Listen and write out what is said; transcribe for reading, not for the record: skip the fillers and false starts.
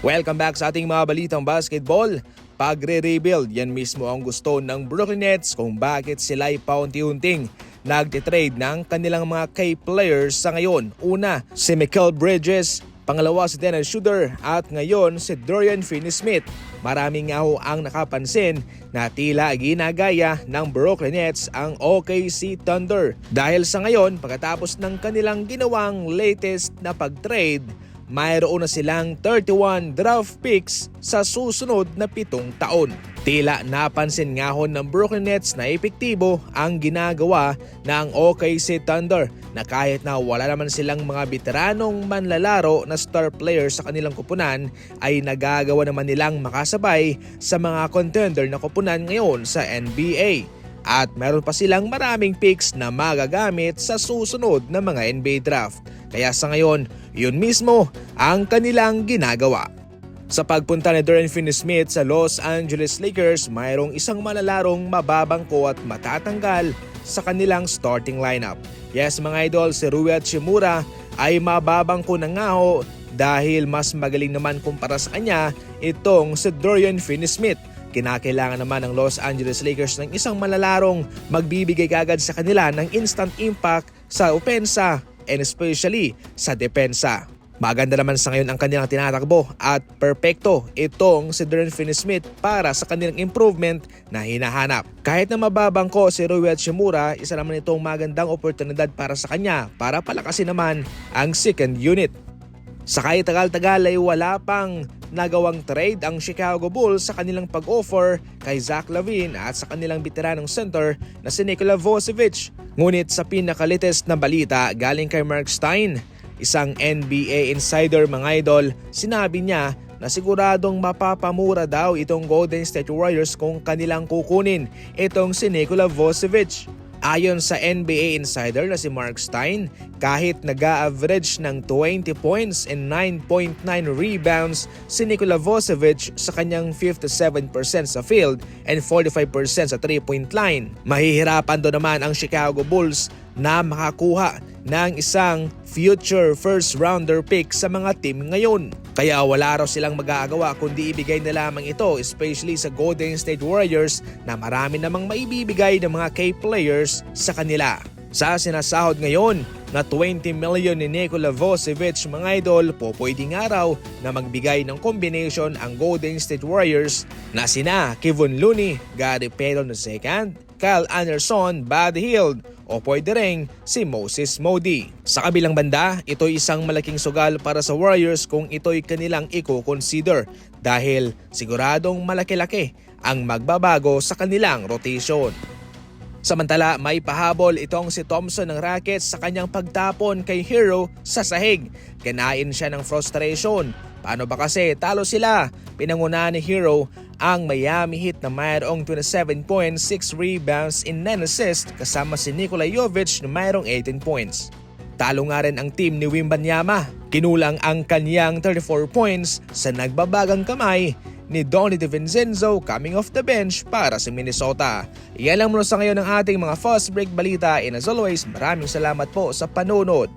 Welcome back sa ating mga balitang basketball. Pagre-rebuild, yan mismo ang gusto ng Brooklyn Nets kung bakit sila'y paunti-unting nagtitrade ng kanilang mga key players sa ngayon. Una, si Mikal Bridges, pangalawa si Dennis Schroeder at ngayon si Dorian Finney-Smith. Maraming nga ho ang nakapansin na tila ginagaya ng Brooklyn Nets ang OKC Thunder. Dahil sa ngayon, pagkatapos ng kanilang ginawang latest na pag-trade, mayroon na silang 31 draft picks sa susunod na 7 taon. Tila napansin nga ho ng Brooklyn Nets na epektibo ang ginagawa ng OKC Thunder na kahit na wala naman silang mga veteranong manlalaro na star players sa kanilang kupunan ay nagagawa naman nilang makasabay sa mga contender na kupunan ngayon sa NBA. At meron pa silang maraming picks na magagamit sa susunod na mga NBA draft. Kaya sa ngayon, yun mismo ang kanilang ginagawa. Sa pagpunta ni Dorian Finney-Smith sa Los Angeles Lakers, mayroong isang malalarong mababangko at matatanggal sa kanilang starting lineup. Yes mga idol, si Rui Hachimura ay mababangko na nga ho dahil mas magaling naman kumpara sa kanya itong si Dorian Finney-Smith. Kinakailangan naman ng Los Angeles Lakers ng isang malalarong magbibigay kagad sa kanila ng instant impact sa opensa and especially sa depensa. Maganda naman sa ngayon ang kanilang tinatakbo at perpekto itong si Dorian Finney-Smith para sa kanilang improvement na hinahanap. Kahit na mababangko si Rui Hachimura, isa naman itong magandang oportunidad para sa kanya para palakasin naman ang second unit. Sa kahit tagal-tagal ay wala pang nagawang trade ang Chicago Bulls sa kanilang pag-offer kay Zach LaVine at sa kanilang veteranong center na si Nikola Vucevic. Ngunit sa pinakalitest na balita galing kay Mark Stein, isang NBA insider mga idol, sinabi niya na siguradong mapapamura daw itong Golden State Warriors kung kanilang kukunin itong si Nikola Vucevic. Ayon sa NBA insider na si Mark Stein, kahit nag-a-average ng 20 points and 9.9 rebounds si Nikola Vucevic sa kanyang 57% sa field and 45% sa 3-point line, mahihirapan do naman ang Chicago Bulls na makakuha ng isang future first rounder pick sa mga team ngayon. Kaya wala raw silang magagawa kundi ibigay na lamang ito, especially sa Golden State Warriors na marami namang maibibigay ng mga key players sa kanila. Sa sinasahod ngayon na 20 million ni Nikola Vucevic mga idol, pwede nga raw na magbigay ng combination ang Golden State Warriors na sina Kevon Looney, Gary Payton II, Kyle Anderson, Buddy Hield o pwede ring si Moses Moody. Sa kabilang banda, ito'y isang malaking sugal para sa Warriors kung ito'y kanilang i-consider dahil siguradong malaki-laki ang magbabago sa kanilang rotation. Samantala, may pahabol itong si Thompson ng Rockets sa kanyang pagtapon kay Hero sa sahig. Kinain siya ng frustration. Paano ba kasi talo sila? Pinangunahan ni Hero ang Miami Heat na mayroong 27 points, 6 rebounds and 9 assists kasama si Nikola Jovic na mayroong 18 points. Talo nga rin ang team ni Wembanyama. Kinulang ang kanyang 34 points sa nagbabagang kamay ni Donnie DiVincenzo coming off the bench para sa Minnesota. Iyan lang muna sa ngayon ng ating mga fast break balita and as always, maraming salamat po sa panonood.